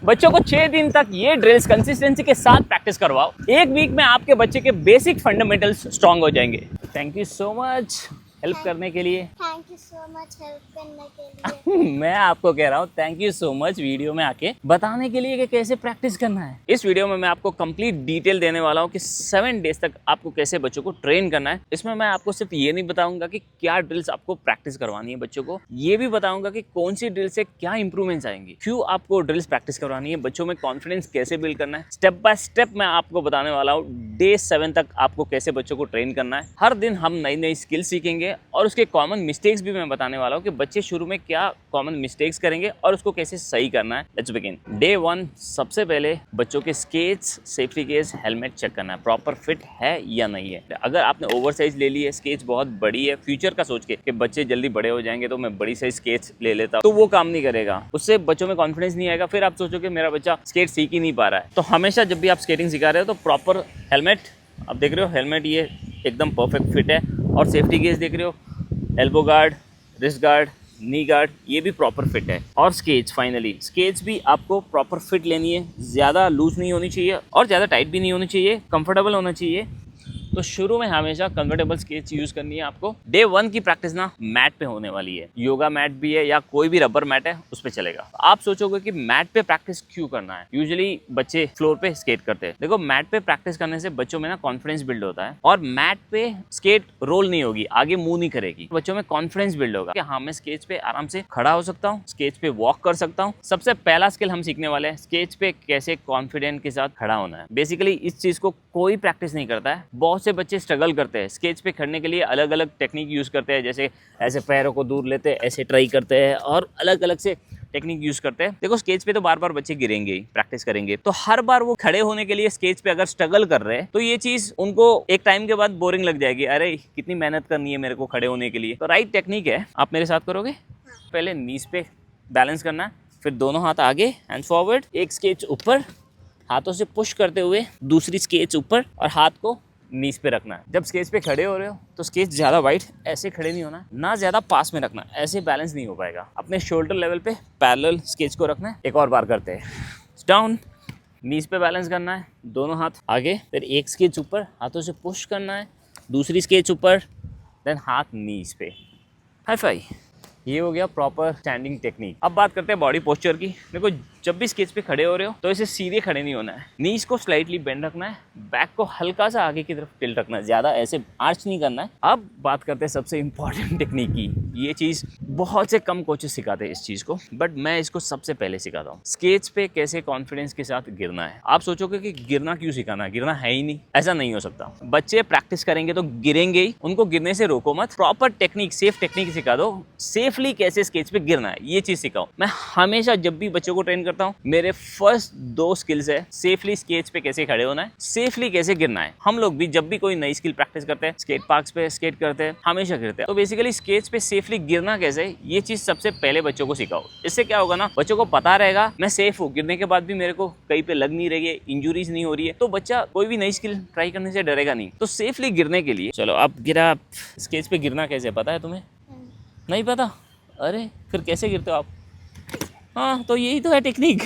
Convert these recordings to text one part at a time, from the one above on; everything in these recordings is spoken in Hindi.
बच्चों को 6 दिन तक ये ड्रिल्स कंसिस्टेंसी के साथ प्रैक्टिस करवाओ। एक वीक में आपके बच्चे के बेसिक फंडामेंटल्स स्ट्रांग हो जाएंगे। Thank you so much help करने के लिए। Thank you so much help करने के लिए। मैं आपको कह रहा हूँ thank you so much video में आके बताने के लिए कि कैसे प्रैक्टिस करना है। इस वीडियो में मैं आपको कंप्लीट डिटेल देने वाला हूँ कि 7 डेज तक आपको कैसे बच्चों को ट्रेन करना है। इसमें मैं आपको सिर्फ ये नहीं बताऊंगा कि क्या ड्रिल्स आपको प्रैक्टिस करवानी है बच्चों को, ये भी बताऊंगा कि कौन सी ड्रिल से क्या इंप्रूवमेंट्स आएंगी, क्यों आपको ड्रिल्स प्रैक्टिस करवानी है, बच्चों में कॉन्फिडेंस कैसे बिल्ड करना है। स्टेप बाय स्टेप मैं आपको बताने वाला हूँ डे 7 तक आपको कैसे बच्चों को ट्रेन करना है। हर दिन हम नई नई स्किल सीखेंगे और उसके कॉमन मिस्टेक्स भी मैं बताने वाला हूँ कि बच्चे शुरू में क्या कॉमन मिस्टेक्स करेंगे और उसको कैसे सही करना है। Let's begin. डे 1 सबसे पहले बच्चों के skates, safety case, helmet check करना है, प्रॉपर फिट है या नहीं है। अगर आपने ओवर साइज ले ली है, स्केट्स बहुत बड़ी है, फ्यूचर का सोच के कि बच्चे जल्दी बड़े हो जाएंगे तो मैं बड़ी साइज स्केट्स ले लेता हूं, तो वो काम नहीं करेगा, उससे बच्चों में कॉन्फिडेंस नहीं आएगा। फिर आप सोचोगे मेरा बच्चा स्केट सीख ही नहीं पा रहा है। तो हमेशा जब भी आप स्केटिंग सिखा रहे हो तो प्रॉपर हेलमेट, आप देख रहे हो हेलमेट ये एकदम परफेक्ट फिट है, और सेफ्टी केस देख रहे हो, एल्बो गार्ड, रिस्ट गार्ड, नी गार्ड, ये भी प्रॉपर फिट है। और स्केट्स, फाइनली स्केट्स भी आपको प्रॉपर फिट लेनी है, ज़्यादा लूज नहीं होनी चाहिए और ज़्यादा टाइट भी नहीं होनी चाहिए, कंफर्टेबल होना चाहिए। तो शुरू में हमेशा कंफर्टेबल स्केट्स यूज करनी है आपको। डे 1 की प्रैक्टिस ना मैट पे होने वाली है, योगा मैट भी है या कोई भी रबर मैट है उस पे चलेगा। आप सोचोगे कि मैट पे प्रैक्टिस क्यों करना है, यूजुअली बच्चे फ्लोर पे स्केट करते हैं। देखो मैट पे प्रैक्टिस करने से बच्चों में ना कॉन्फिडेंस बिल्ड होता है, और मैट पे स्केट रोल नहीं होगी, आगे मूव नहीं करेगी, बच्चों में कॉन्फिडेंस बिल्ड होगा कि हाँ मैं स्केच पे आराम से खड़ा हो सकता हूँ, स्केच पे वॉक कर सकता हूँ। सबसे पहला स्किल हम सीखने वाले हैं स्केच पे कैसे कॉन्फिडेंट के साथ खड़ा होना है। बेसिकली इस चीज को कोई प्रैक्टिस नहीं करता है, बहुत से बच्चे स्ट्रगल करते हैं स्केच पे खड़ने के लिए, अलग अलग टेक्निक यूज करते हैं, जैसे ऐसे पैरों को दूर लेते हैं, ऐसे ट्राई करते हैं, और अलग अलग से टेक्निक यूज करते हैं। देखो स्केच पे तो बार बार बच्चे गिरेंगे ही, प्रैक्टिस करेंगे, तो हर बार वो खड़े होने के लिए स्केच पे अगर स्ट्रगल कर रहे हैं तो ये चीज उनको एक टाइम के बाद बोरिंग लग जाएगी, अरे कितनी मेहनत करनी है मेरे को खड़े होने के लिए। तो राइट टेक्निक है, आप मेरे साथ करोगे। पहले नीज पे बैलेंस करना है, फिर दोनों हाथ आगे, हैंड फॉरवर्ड, एक स्केच ऊपर, हाथों से पुश करते हुए दूसरी स्केच ऊपर, और हाथ को नीज पे रखना है। जब स्केच पे खड़े हो रहे हो तो स्केच ज्यादा वाइड ऐसे खड़े नहीं होना, ना ज्यादा पास में रखना, ऐसे बैलेंस नहीं हो पाएगा। अपने शोल्डर लेवल पे पैरेलल स्केच को रखना है। एक और बार करते हैं, डाउन, नीज पे बैलेंस करना है, दोनों हाथ आगे, फिर एक स्केच ऊपर, हाथों से पुश करना है, दूसरी स्केच ऊपर, देन हाथ नीज पे, हाई फाई। ये हो गया प्रॉपर स्टैंडिंग टेक्निक। अब बात करते हैं बॉडी पोस्चर की। देखो जब भी स्केच पे खड़े हो रहे हो तो इसे सीधे खड़े नहीं होना है, नीज को स्लाइटली बेंड रखना है, बैक को हल्का सा आगे की तरफ टिल्ट रखना है, ज्यादा ऐसे आर्च नहीं करना है। अब बात करते हैं सबसे इंपॉर्टेंट टेक्निक की। ये चीज बहुत से कम कोचेस सिखाते हैं इस चीज को, बट मैं इसको सबसे पहले सिखाता हूँ। स्केच पे कैसे कॉन्फिडेंस के साथ गिरना है। आप सोचोगे कि गिरना क्यों सिखाना है, गिरना है ही नहीं, ऐसा नहीं हो सकता। बच्चे प्रैक्टिस करेंगे तो गिरेंगे ही, उनको गिरने से रोको मत, प्रॉपर टेक्निक, सेफ टेक्निक सिखा दो। सेफली कैसे स्केच पे गिरना है ये चीज सिखाओ। मैं हमेशा जब भी बच्चों को ट्रेन करता हूँ, मेरे फर्स्ट 2 स्किल्स है सेफली स्केच पे कैसे खड़े होना है, सेफली कैसे गिरना है। हम लोग भी जब भी कोई नई स्किल प्रैक्टिस करते हैं, स्केट पार्क्स पे स्केट करते हैं, हमेशा गिरते हैं। तो बेसिकली स्केच पे सेफली गिरना कैसे, ये चीज सबसे पहले बच्चों को सिखाओ। इससे क्या होगा ना, बच्चों को पता रहेगा मैं सेफ हूँ, गिरने के बाद भी मेरे को कहीं पे लग नहीं रही है, इंजुरीज नहीं हो रही है, तो बच्चा कोई भी नई स्किल ट्राई करने से डरेगा नहीं। तो सेफली गिरने के लिए चलो अब गिरा। स्केच पे गिरना कैसे पता है तुम्हें? नहीं पता? अरे फिर कैसे गिरते हो आप? हाँ तो यही तो है टेक्निक।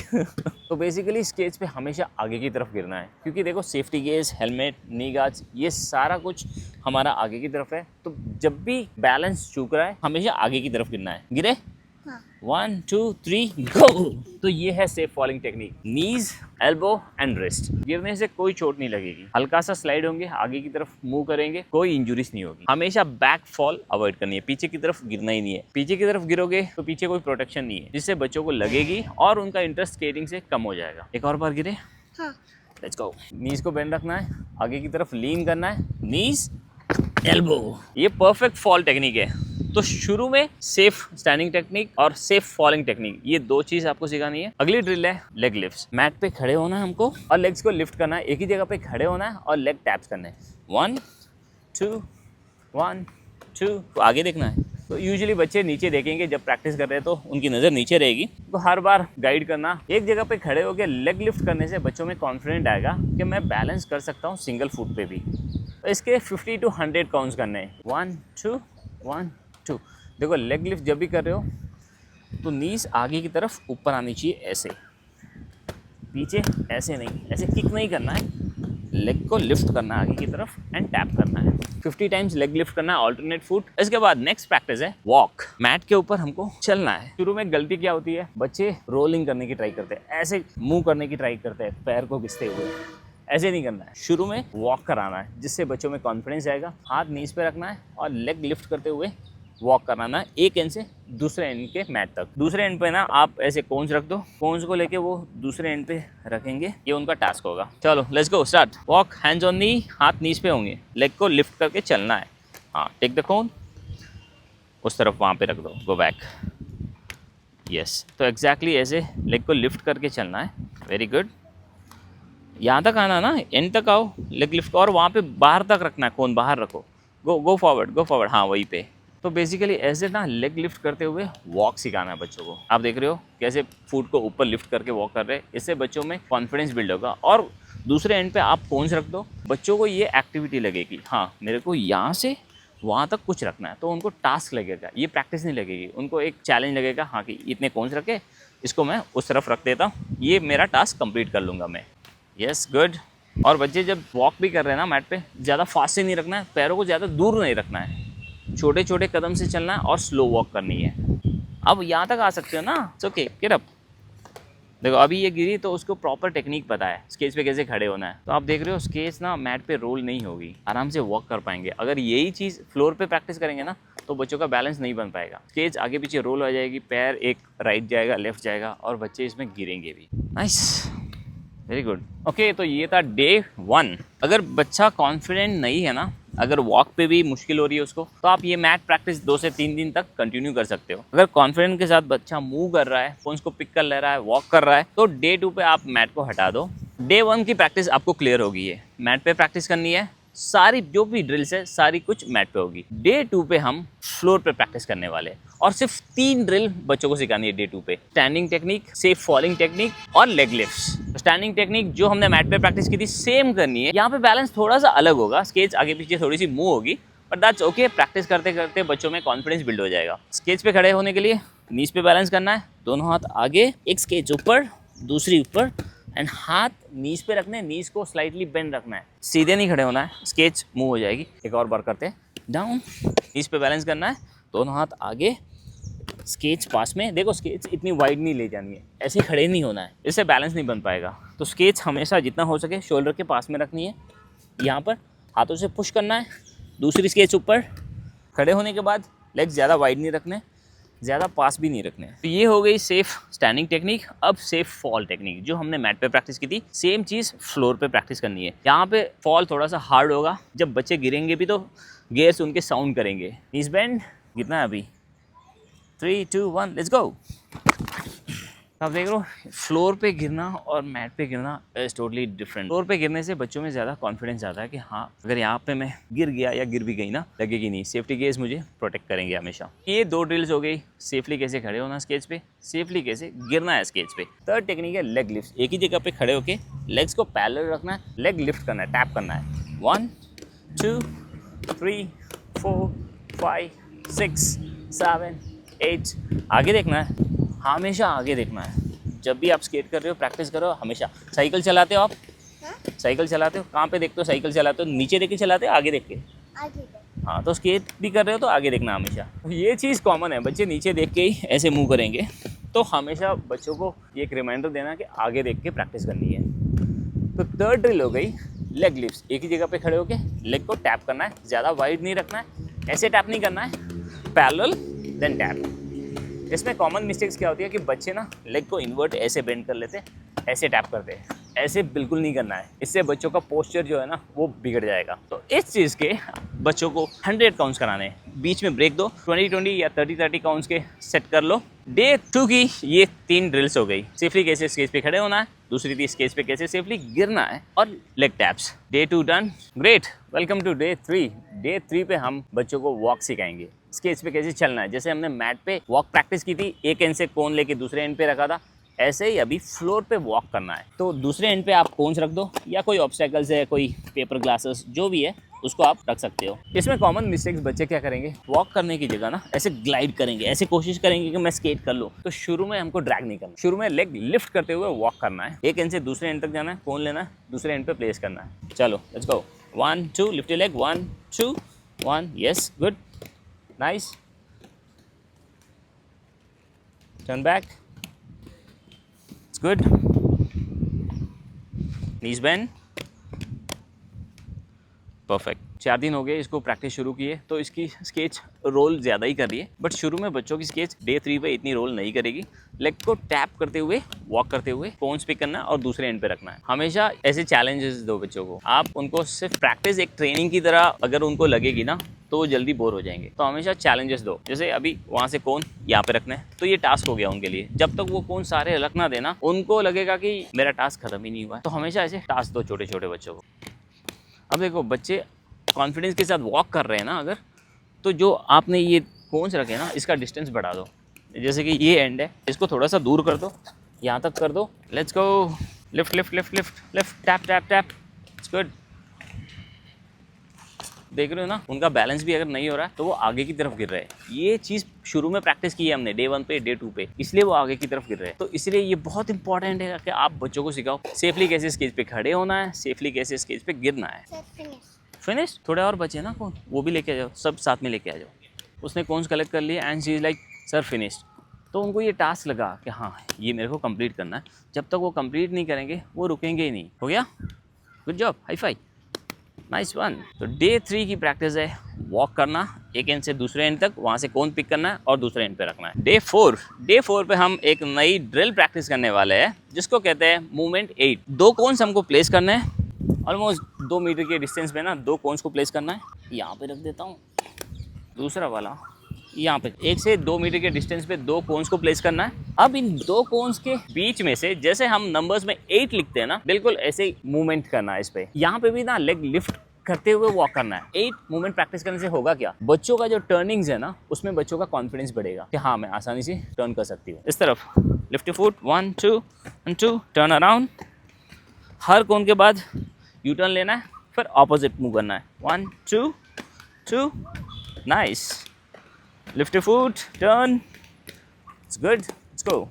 तो बेसिकली स्केच पे हमेशा आगे की तरफ गिरना है, क्योंकि देखो सेफ्टी केस, हेलमेट, नी गार्ड्स, ये सारा कुछ हमारा आगे की तरफ है। तो जब भी बैलेंस चूक रहा है हमेशा आगे की तरफ गिरना है। गिरे? 1 2 3 गो। तो ये है safe falling technique, knees, elbow and wrist. गिरने से कोई चोट नहीं लगेगी, हल्का सा स्लाइड होंगे, आगे की तरफ मूव करेंगे, कोई इंजुरीज नहीं होगी। हमेशा बैक फॉल अवॉइड करनी है, पीछे की तरफ गिरना ही नहीं है। पीछे की तरफ गिरोगे तो पीछे कोई प्रोटेक्शन नहीं है, जिससे बच्चों को लगेगी और उनका इंटरेस्ट स्केटिंग से कम हो जाएगा। एक और बार गिरे, लेट्स गो। नीज को बेंड रखना है, आगे की तरफ लीन करना है, नीज, एल्बो। ये परफेक्ट फॉल टेक्निक है। तो शुरू में सेफ स्टैंडिंग टेक्निक और सेफ फॉलिंग टेक्निक, ये 2 चीज आपको सिखानी है। अगली ड्रिल है लेग लिफ्ट। मैट पे खड़े होना है हमको और लेग्स को लिफ्ट करना है, एक ही जगह पे खड़े होना है और लेग टैप्स करने हैं। 1 2 1 2। तो आगे देखना है। तो यूजुअली बच्चे नीचे देखेंगे जब प्रैक्टिस कर रहे हैं, तो उनकी नज़र नीचे रहेगी। तो हर बार गाइड करना, एक जगह पे खड़े होकर लेग लिफ्ट करने से बच्चों में कॉन्फिडेंट आएगा कि मैं बैलेंस कर सकता हूँ सिंगल फुट पे भी। तो इसके 50 to 100 काउंट्स करने हैं। 1 2 1 2। देखो लेग लिफ्ट जब भी कर रहे हो तो नीज आगे की तरफ ऊपर आनी चाहिए, ऐसे पीछे ऐसे नहीं, ऐसे किक नहीं करना है, लेग को लिफ्ट करना है आगे की तरफ एंड टैप करना है। 50 टाइम्स लेग लिफ्ट करना है ऑल्टरनेट फुट। इसके बाद नेक्स्ट प्रैक्टिस है वॉक। मैट के ऊपर हमको चलना है। शुरू में गलती क्या होती है, बच्चे रोलिंग करने की ट्राई करते हैं, ऐसे मूव करने की ट्राई करते हैं पैर को घिसते हुए। ऐसे नहीं करना है, शुरू में वॉक कराना है जिससे बच्चों में कॉन्फिडेंस आएगा। हाथ नीज पे रखना है और लेग लिफ्ट करते हुए वॉक कराना है एक एंड से दूसरे एंड के मैट तक। दूसरे एंड पे ना आप ऐसे कोन्स रख दो, कोन्स को लेके वो दूसरे एंड पे रखेंगे, ये उनका टास्क होगा। चलो let's go, start. Walk, hands on knee, हाथ नीज पे होंगे, लेग को लिफ्ट करके चलना है। हाँ, टेक द कोन, उस तरफ वहाँ पे रख दो, गो बैक, यस। तो एग्जैक्टली ऐसे लेग को लिफ्ट करके चलना है। वेरी गुड, यहाँ तक आना ना, एंड तक आओ, लेग लिफ्ट, और वहाँ पे बाहर तक रखना है, कोन बाहर रखो, गो फॉरवर्ड, हाँ वहीं पे। तो बेसिकली ऐसे ना लेग लिफ्ट करते हुए वॉक सिखाना है बच्चों को। आप देख रहे हो कैसे फुट को ऊपर लिफ्ट करके वॉक कर रहे हैं, इससे बच्चों में कॉन्फिडेंस बिल्ड होगा। और दूसरे एंड पे आप कोन्स रख दो, बच्चों को ये एक्टिविटी लगेगी, हाँ मेरे को यहाँ से वहाँ तक कुछ रखना है, तो उनको टास्क लगेगा, ये प्रैक्टिस नहीं लगेगी, उनको एक चैलेंज लगेगा, हाँ कि इतने कोन्स रखे, इसको मैं उस तरफ रख देता हूँ, ये मेरा टास्क कंप्लीट कर लूँगा मैं। Yes, good. और बच्चे जब वॉक भी कर रहे हैं ना मैट पे, ज़्यादा फास्ट से नहीं रखना है, पैरों को ज़्यादा दूर नहीं रखना है, छोटे छोटे कदम से चलना है और स्लो वॉक करनी है। अब यहाँ तक आ सकते हो ना, इट्स ओके, गेट अप। देखो अभी ये गिरी तो उसको प्रॉपर टेक्निक पता है स्केच पे कैसे खड़े होना है। तो आप देख रहे हो स्केच ना मैट पे रोल नहीं होगी, आराम से वॉक कर पाएंगे। अगर यही चीज़ फ्लोर पे प्रैक्टिस करेंगे ना तो बच्चों का बैलेंस नहीं बन पाएगा। स्केच आगे पीछे रोल हो जाएगी, पैर एक राइट जाएगा, लेफ्ट जाएगा, और बच्चे इसमें गिरेंगे भी। Nice, very good. ओके, तो ये था डे 1। अगर बच्चा कॉन्फिडेंट नहीं है ना, अगर वॉक पे भी मुश्किल हो रही है उसको, तो आप ये मैट प्रैक्टिस 2 से 3 दिन तक कंटिन्यू कर सकते हो। अगर कॉन्फिडेंट के साथ बच्चा मूव कर रहा है, फोन्स को पिक कर ले रहा है, वॉक कर रहा है, तो डे 2 पे आप मैट को हटा दो। डे 1 की प्रैक्टिस आपको क्लियर होगी है, मैट पे प्रैक्टिस करनी है, सारी जो भी ड्रिल्स है सारी कुछ मैट पे होगी। डे 2 पे हम फ्लोर पे प्रैक्टिस करने वाले हैं और सिर्फ 3 ड्रिल बच्चों को सिखानी है डे 2 पे। Standing technique, safe falling technique और लेग लिफ्ट्स। स्टैंडिंग टेक्निक जो हमने मैट पे प्रैक्टिस की थी सेम करनी है, यहाँ पे बैलेंस थोड़ा सा अलग होगा, स्केच आगे पीछे थोड़ी सी मूव होगी, बट दैट्स ओके। प्रैक्टिस करते करते बच्चों में कॉन्फिडेंस बिल्ड हो जाएगा। स्केच पे खड़े होने के लिए नीज पे बैलेंस करना है, दोनों हाथ आगे, एक स्केच ऊपर, दूसरी ऊपर, एंड हाथ नीज पे रखने, नीज को स्लाइटली बेंड रखना है, सीधे नहीं खड़े होना है, स्केच मूव हो जाएगी। एक और बार करते हैं, डाउन, नीज पे बैलेंस करना है, दोनों हाथ आगे, स्केच पास में। देखो स्केच इतनी वाइड नहीं ले जानी है, ऐसे खड़े नहीं होना है, इससे बैलेंस नहीं बन पाएगा। तो स्केच हमेशा जितना हो सके शोल्डर के पास में रखनी है, यहाँ पर हाथों से पुश करना है, दूसरी स्केच ऊपर। खड़े होने के बाद लेग्स ज़्यादा वाइड नहीं रखने, ज़्यादा पास भी नहीं रखने। तो ये हो गई सेफ स्टैंडिंग टेक्निक। अब सेफ फॉल टेक्निक जो हमने मैट पे प्रैक्टिस की थी, सेम चीज़ फ्लोर पे प्रैक्टिस करनी है। यहाँ पे फॉल थोड़ा सा हार्ड होगा, जब बच्चे गिरेंगे भी तो गेयर्स उनके साउंड करेंगे। नीज बेंड, कितना है अभी, 3, 2, 1, लेट्स गो। आप देख रहे हो फ्लोर पे गिरना और मैट पे गिरना इज टोटली डिफरेंट। फ्लोर पे गिरने से बच्चों में ज़्यादा कॉन्फिडेंस आता है कि हाँ अगर यहाँ पे मैं गिर गया या गिर भी गई ना, लगेगी नहीं, सेफ्टी गेयर्स मुझे प्रोटेक्ट करेंगे हमेशा। ये 2 ड्रिल्स हो गई, सेफली कैसे खड़े होना स्केच पे, सेफली कैसे गिरना है स्केच पे। थर्ड टेक्निक है लेग लिफ्ट। एक ही जगह पे खड़े होके लेग्स को पैरेलल रखना है, लेग लिफ्ट करना है, टैप करना है। 1, 2, 3, 4, 5, 6, 7, 8। आगे देखना है, हमेशा आगे देखना है। जब भी आप स्केट कर रहे हो, प्रैक्टिस करो हमेशा। साइकिल चलाते हो आप? साइकिल चलाते हो, कहाँ पे देखते हो साइकिल चलाते हो? नीचे देख के चलाते हो, आगे देख के? आगे। हाँ, तो स्केट भी कर रहे हो तो आगे देखना हमेशा। ये चीज़ कॉमन है, बच्चे नीचे देख के ही ऐसे मूव करेंगे। तो हमेशा बच्चों को एक रिमाइंडर देना कि आगे देख के प्रैक्टिस करनी है। तो थर्ड ड्रिल हो गई लेग लिफ्ट्स। एक ही जगह पे खड़े होके लेग को टैप करना है, ज़्यादा वाइड नहीं रखना है, ऐसे टैप नहीं करना है, पैरेलल देन टैप। इसमें कॉमन मिस्टेक्स क्या होती है कि बच्चे ना लेग को इन्वर्ट ऐसे बेंड कर लेते हैं, ऐसे टैप करते हैं, ऐसे बिल्कुल नहीं करना है, इससे बच्चों का पोस्चर जो है ना वो बिगड़ जाएगा। तो इस चीज़ के बच्चों को 100 काउंट्स कराने हैं, बीच में ब्रेक दो, 20-20 या 30-30 काउंट्स के सेट कर लो। डे 2 की ये 3 ड्रिल्स हो गई। सेफली कैसे स्केच पे खड़े होना है, दूसरी थी स्केच पे कैसे सेफली गिरना है, और leg taps. Day 2 done, great. Welcome to day 3। Day 3 पे हम बच्चों को वॉक सिखाएंगे, स्केच पे कैसे चलना है। जैसे हमने मैट पे वॉक प्रैक्टिस की थी, एक एंड से कोन लेके दूसरे एंड पे रखा था, ऐसे ही अभी फ्लोर पे वॉक करना है। तो दूसरे एंड पे आप कोन्स रख दो, या कोई ऑब्स्टेकल्स है, कोई पेपर ग्लासेस जो भी है उसको आप रख सकते हो। इसमें कॉमन मिस्टेक्स बच्चे क्या करेंगे, वॉक करने की जगह ना ऐसे ग्लाइड करेंगे, ऐसे कोशिश करेंगे कि मैं स्केट कर लूँ। तो शुरू में हमको ड्रैग नहीं करना, शुरू में लेग लिफ्ट करते हुए वॉक करना है। एक एंड से दूसरे एंड तक जाना है, कोन लेना है, दूसरे एंड पे प्लेस करना है। चलो let's go, 1 2 lift your leg, 1 2 1, yes good, nice, turn back, it's good, knees bend, perfect. 4 दिन हो गए इसको प्रैक्टिस शुरू किए, तो इसकी स्केच रोल ज़्यादा ही कर रही है। बट शुरू में बच्चों की स्केच डे 3 पे इतनी रोल नहीं करेगी। लेग को टैप करते हुए वॉक करते हुए कोन्स पिक करना है और दूसरे एंड पे रखना है। हमेशा ऐसे चैलेंजेस दो बच्चों को। आप उनको सिर्फ प्रैक्टिस एक ट्रेनिंग की तरह अगर उनको लगेगी ना, तो वो जल्दी बोर हो जाएंगे। तो हमेशा चैलेंजेस दो। जैसे अभी वहाँ से कोन यहाँ पे रखना है, तो ये टास्क हो गया उनके लिए। जब तक वो कोन सारे रख ना देना, उनको लगेगा कि मेरा टास्क खत्म ही नहीं हुआ है। तो हमेशा ऐसे टास्क दो छोटे छोटे बच्चों को। अब देखो बच्चे कॉन्फिडेंस के साथ वॉक कर रहे हैं ना अगर, तो जो आपने ये कोन्स रखे ना, इसका डिस्टेंस बढ़ा दो। जैसे कि ये एंड है, इसको थोड़ा सा दूर कर दो, यहाँ तक कर दो। Let's go, lift lift lift lift lift, tap tap tap, it's good. देख रहे हो ना, उनका बैलेंस भी अगर नहीं हो रहा है तो वो आगे की तरफ गिर रहे हैं। ये चीज़ शुरू में प्रैक्टिस की है हमने डे 1 पे, डे 2 पे, इसलिए वो आगे की तरफ गिर रहे हैं। तो इसलिए ये बहुत इंपॉर्टेंट है कि आप बच्चों को सिखाओ सेफली कैसे स्टेज पे खड़े होना है, सेफली कैसे स्टेज पे गिरना है। Sir finish. फिनिश। थोड़े और बचे ना कौन, वो भी लेके आ जाओ, सब साथ में लेके आ जाओ। उसने कौन कलेक्ट कर लिए and she is like sir finish. तो उनको ये टास्क लगा कि हाँ ये मेरे को कंप्लीट करना है। जब तक वो कंप्लीट नहीं करेंगे वो रुकेंगे ही नहीं। हो गया, good job, hi fi, nice one. तो डे 3 की प्रैक्टिस है वॉक करना, एक एंड से दूसरे एंड तक, वहाँ से कोन पिक करना है और दूसरे एंड पे रखना है। डे 4 पे हम एक नई ड्रिल प्रैक्टिस करने वाले हैं जिसको कहते हैं मूवमेंट 8। 2 कोन्स हमको प्लेस करने हैं, ऑलमोस्ट 2 मीटर के डिस्टेंस पे ना 2 कोन्स को प्लेस करना है। यहाँ पे रख देता हूँ, दूसरा वाला यहाँ पे 1 से 2 मीटर के डिस्टेंस पे 2 कोन्स को प्लेस करना है। अब इन 2 कोन्स के बीच में से जैसे हम नंबर्स में 8 लिखते हैं ना, बिल्कुल ऐसे ही मूवमेंट करना है। इस पे यहाँ पे भी ना लेग लिफ्ट करते हुए वॉक करना है। 8 मूवमेंट प्रैक्टिस करने से होगा क्या, बच्चों का जो टर्निंग्स है ना, उसमें बच्चों का कॉन्फिडेंस बढ़ेगा कि हाँ मैं आसानी से टर्न कर सकती हूँ। इस तरफ lift your foot, 1 2 1 2, turn around. हर कोन के बाद यू टर्न लेना है, फिर ऑपोजिट मूव करना है। 1 2 2, nice, lift your foot, turn, it's good, let's go,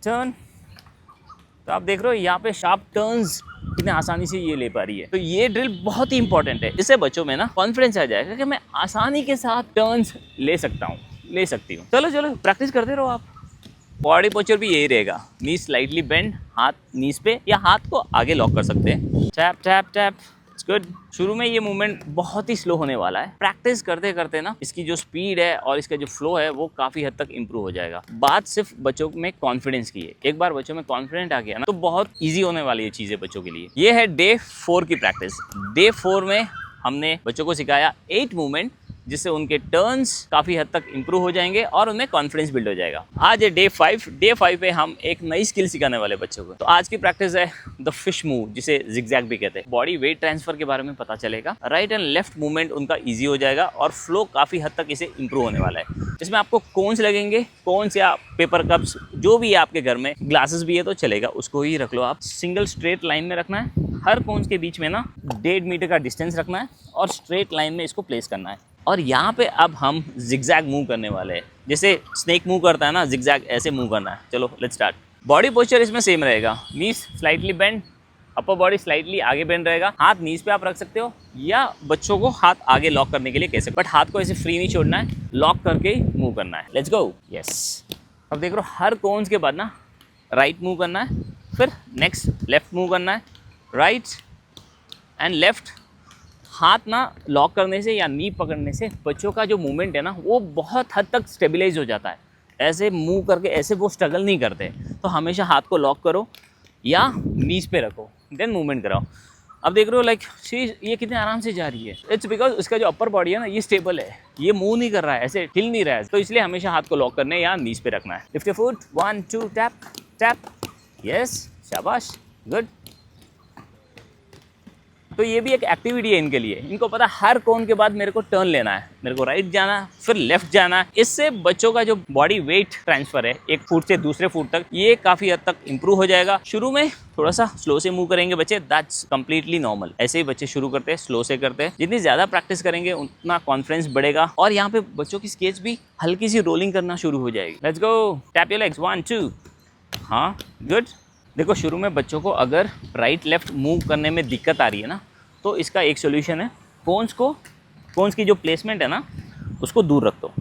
turn. तो आप देख रहे हो यहाँ पे शार्प टर्न्स कितने आसानी से ये ले पा रही है। तो ये ड्रिल बहुत ही इंपॉर्टेंट है। इससे बच्चों में ना कॉन्फिडेंस आ जाएगा कि मैं आसानी के साथ टर्न्स ले सकता हूँ, ले सकती हूँ। चलो चलो प्रैक्टिस करते रहो आप। बॉडी पोस्चर भी यही रहेगा, नी स्लाइटली बेंड, हाथ नीज पे या हाथ को आगे लॉक कर सकते हैं। Tap tap tap, it's good. शुरू में ये मूवमेंट बहुत ही स्लो होने वाला है। प्रैक्टिस करते करते ना इसकी जो स्पीड है और इसका जो फ्लो है वो काफ़ी हद तक इम्प्रूव हो जाएगा। बात सिर्फ बच्चों में कॉन्फिडेंस की है। एक बार बच्चों में कॉन्फिडेंट आ गया ना, तो बहुत ईजी होने वाली है चीज़ें बच्चों के लिए। ये है डे 4 की प्रैक्टिस। डे 4 में हमने बच्चों को सिखाया 8 मूवमेंट, जिससे उनके टर्न्स काफ़ी हद तक इंप्रूव हो जाएंगे और उनमें कॉन्फिडेंस बिल्ड हो जाएगा। आज है डे 5। डे 5 पे हम एक नई स्किल सिखाने वाले बच्चों को। तो आज की प्रैक्टिस है द फिश मूव, जिसे जिगजैग भी कहते हैं। बॉडी वेट ट्रांसफर के बारे में पता चलेगा, राइट एंड लेफ्ट मूवमेंट उनका ईजी हो जाएगा और फ्लो काफ़ी हद तक इसे इंप्रूव होने वाला है। इसमें आपको कोन्स लगेंगे, कोन्स या पेपर कप्स जो भी है आपके घर में, ग्लासेस भी है तो चलेगा, उसको ही रख लो आप। सिंगल स्ट्रेट लाइन में रखना है, हर कोन्स के बीच में ना 1.5 मीटर का डिस्टेंस रखना है और स्ट्रेट लाइन में इसको प्लेस करना है। और यहाँ पे अब हम जिगजैग मूव करने वाले हैं। जैसे स्नेक मूव करता है ना, जिगजैग ऐसे मूव करना है। चलो लेट्स स्टार्ट। बॉडी पोस्चर इसमें सेम रहेगा, knees slightly bend, upper body slightly आगे बेंड रहेगा। हाथ नीज पे आप रख सकते हो या बच्चों को हाथ आगे लॉक करने के लिए कह सकते हो, बट हाथ को ऐसे फ्री नहीं छोड़ना है, लॉक करके ही मूव करना है। Let's go, yes. अब देख रहे हो हर कोन्स के बाद ना राइट मूव करना है, फिर नेक्स्ट लेफ्ट मूव करना है, राइट एंड लेफ्ट। हाथ ना लॉक करने से या नी पकड़ने से बच्चों का जो मूवमेंट है ना वो बहुत हद तक स्टेबलाइज हो जाता है। ऐसे मूव करके ऐसे वो स्ट्रगल नहीं करते। तो हमेशा हाथ को लॉक करो या नीज पे रखो, देन मूवमेंट कराओ। अब देख रहे हो लाइक ये कितने आराम से जा रही है। इट्स बिकॉज उसका जो अपर बॉडी है ना ये स्टेबल है, ये मूव नहीं कर रहा है, ऐसे हिल नहीं रहा है। तो इसलिए हमेशा हाथ को लॉक करने या नीज पे रखना है। Lift your foot, 1 2, tap tap, yes, शाबाश, गुड। तो ये भी एक एक्टिविटी है इनके लिए। इनको पता हर कोन के बाद मेरे को टर्न लेना है, मेरे को राइट जाना है, फिर लेफ्ट जाना है। इससे बच्चों का जो बॉडी वेट ट्रांसफर है एक फुट से दूसरे फुट तक, ये काफी हद तक इंप्रूव हो जाएगा। शुरू में थोड़ा सा स्लो से मूव करेंगे बच्चे, दैट्स कंप्लीटली नॉर्मल। ऐसे ही बच्चे शुरू करते हैं, स्लो से करते हैं। जितनी ज्यादा प्रैक्टिस करेंगे उतना कॉन्फिडेंस बढ़ेगा। और यहाँ पे बच्चों की स्केच भी हल्की सी रोलिंग करना शुरू हो जाएगी। Let's go, tap your legs, 1 2। हाँ, गुड। देखो शुरू में बच्चों को अगर राइट लेफ्ट मूव करने में दिक्कत आ रही है ना, तो इसका एक सोल्यूशन है, कोन्स की जो प्लेसमेंट है ना उसको दूर रख दो।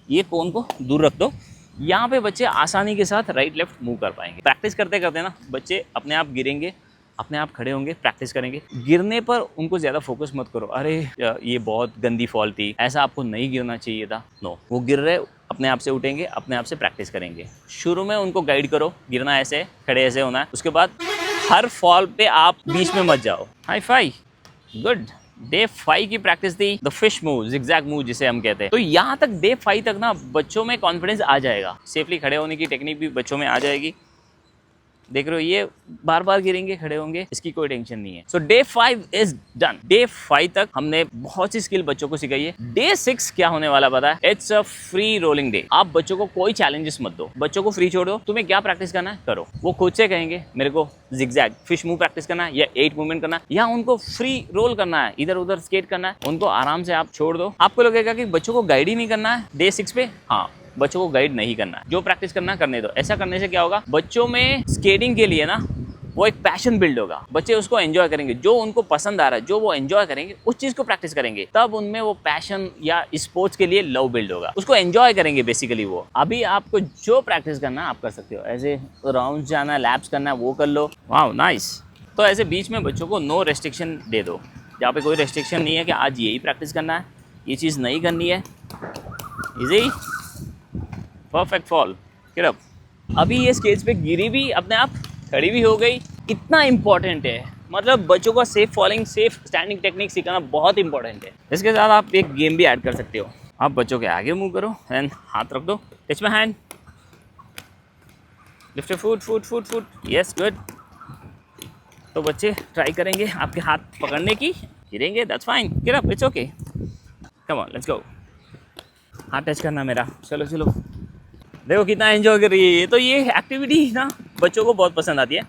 ये कोन को दूर रख दो, यहाँ पे बच्चे आसानी के साथ राइट लेफ्ट मूव कर पाएंगे। प्रैक्टिस करते करते ना बच्चे अपने आप गिरेंगे, अपने आप खड़े होंगे, प्रैक्टिस करेंगे। गिरने पर उनको ज़्यादा फोकस मत करो, अरे ये बहुत गंदी फॉल थी, ऐसा आपको नहीं गिरना चाहिए था। नो, वो गिर रहे, अपने आप से उठेंगे, अपने आप से प्रैक्टिस करेंगे। शुरू में उनको गाइड करो, गिरना ऐसे, खड़े ऐसे होना है। उसके बाद हर फॉल पे आप बीच में मत जाओ। Hi fi, good. डे 5 की प्रैक्टिस थी the fish move, zigzag move जिसे हम कहते हैं। तो यहाँ तक डे 5 तक ना बच्चों में कॉन्फिडेंस आ जाएगा, सेफली खड़े होने की टेक्निक भी बच्चों में आ जाएगी। देख रहे हो ये बार बार गिरेंगे, खड़े होंगे, इसकी कोई टेंशन नहीं है। सो डे 5 इज डन। डे 5 तक हमने बहुत सी स्किल बच्चों को सिखाई है। डे 6 क्या होने वाला पता है? It's a free rolling day. आप बच्चों को कोई चैलेंजेस मत दो, बच्चों को फ्री छोड़ दो। तुम्हें क्या प्रैक्टिस करना है करो, वो खुद से कहेंगे मेरे को जिगजैग फिश मूव प्रैक्टिस करना है या 8 मूवमेंट करना है, या उनको फ्री रोल करना है, इधर उधर स्केट करना है। उनको आराम से आप छोड़ दो। आपको लगेगा कि बच्चों को गाइड ही नहीं करना है डे 6 पे, हाँ, बच्चों को गाइड नहीं करना है, जो प्रैक्टिस करना करने दो। ऐसा करने से क्या होगा, बच्चों में स्केटिंग के लिए ना वो एक पैशन बिल्ड होगा। बच्चे उसको एंजॉय करेंगे, जो उनको पसंद आ रहा है, जो वो एंजॉय करेंगे, उस चीज़ को प्रैक्टिस करेंगे, तब उनमें वो पैशन या स्पोर्ट्स के लिए लव बिल्ड होगा। उसको एंजॉय करेंगे बेसिकली वो। अभी आपको जो प्रैक्टिस करना है आप कर सकते हो, ऐसे राउंड जाना है, लैप्स करना है, वो कर लो। वाह, नाइस। तो ऐसे बीच में बच्चों को नो रेस्ट्रिक्शन दे दो, जहाँ पे कोई रेस्ट्रिक्शन नहीं है कि आज यही प्रैक्टिस करना है, ये चीज़ नहीं करनी है। Easy, perfect fall, get up. अभी ये स्टेज पे गिरी भी, अपने आप खड़ी भी हो गई, इतना इम्पॉर्टेंट है। मतलब बच्चों को safe falling, safe standing technique सिखाना बहुत इंपॉर्टेंट है। इसके साथ आप एक गेम भी ऐड कर सकते हो। आप बच्चों के आगे मूव करो एंड हाथ रख दो, touch my hand, lift foot, yes, good. तो बच्चे ट्राई करेंगे आपके हाथ पकड़ने की, गिरेंगे, that's fine, get up, it's okay, come on, let's go. हाथ टच करना मेरा, चलो। देखो कितना एंजॉय कर रही है ये। तो ये एक्टिविटी ना बच्चों को बहुत पसंद आती है।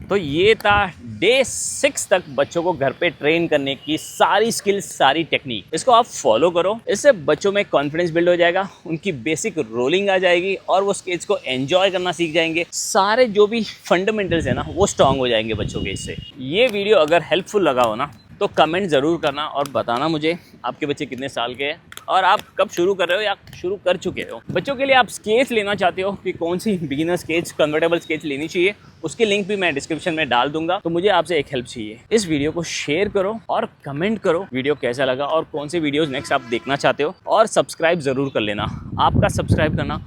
तो ये था डे 6 तक बच्चों को घर पे ट्रेन करने की सारी स्किल्स, सारी टेक्निक। इसको आप फॉलो करो, इससे बच्चों में कॉन्फिडेंस बिल्ड हो जाएगा, उनकी बेसिक रोलिंग आ जाएगी और वो स्केट्स को एंजॉय करना सीख जाएंगे। सारे जो भी फंडामेंटल्स है ना वो स्ट्रांग हो जाएंगे बच्चों के इससे। ये वीडियो अगर हेल्पफुल लगा हो ना तो कमेंट ज़रूर करना और बताना मुझे आपके बच्चे कितने साल के हैं और आप कब शुरू कर रहे हो या शुरू कर चुके हो। बच्चों के लिए आप स्केच लेना चाहते हो कि कौन सी बिगिनर स्केच, कन्वर्टेबल स्केच लेनी चाहिए, उसकी लिंक भी मैं डिस्क्रिप्शन में डाल दूंगा। तो मुझे आपसे एक हेल्प चाहिए, इस वीडियो को शेयर करो और कमेंट करो वीडियो कैसा लगा और कौन से वीडियोस नेक्स्ट आप देखना चाहते हो, और सब्सक्राइब ज़रूर कर लेना। आपका सब्सक्राइब करना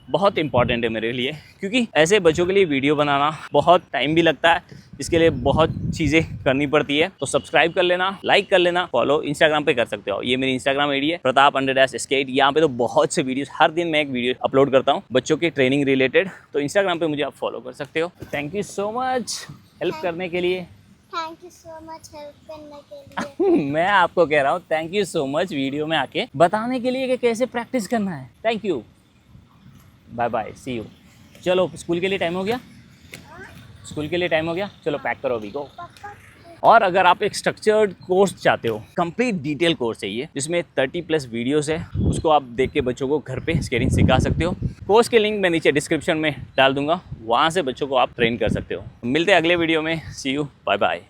बहुत इंपॉर्टेंट है मेरे लिए, क्योंकि ऐसे बच्चों के लिए वीडियो बनाना बहुत टाइम भी लगता है, इसके लिए बहुत चीज़ें करनी पड़ती है। तो सब्सक्राइब कर लेना, लाइक कर लेना, फॉलो इंस्टाग्राम पे कर सकते हो। ये मेरी इंस्टाग्राम आईडी है, प्रताप_skate। यहाँ पे तो बहुत से वीडियोस, हर दिन मैं एक वीडियो अपलोड करता हूँ बच्चों के ट्रेनिंग रिलेटेड। तो इंस्टाग्राम पे मुझे आप फॉलो कर सकते हो। Thank you so much help करने के लिए। Thank you so much help करने के लिए। मैं आपको कह रहा हूँ thank you so much video में आके बताने के लिए कि कैसे प्रैक्टिस करना है। Thank you, bye bye, see you. चलो स्कूल के लिए टाइम हो गया, स्कूल के लिए टाइम हो गया, चलो पैक करो अभी को। और अगर आप एक स्ट्रक्चर्ड कोर्स चाहते हो, कंप्लीट डिटेल कोर्स चाहिए जिसमें 30+ वीडियोस है, उसको आप देख के बच्चों को घर पे स्केटिंग सिखा सकते हो। कोर्स के लिंक मैं नीचे डिस्क्रिप्शन में डाल दूंगा, वहाँ से बच्चों को आप ट्रेन कर सकते हो। मिलते हैं अगले वीडियो में, सी यू, बाय बाय।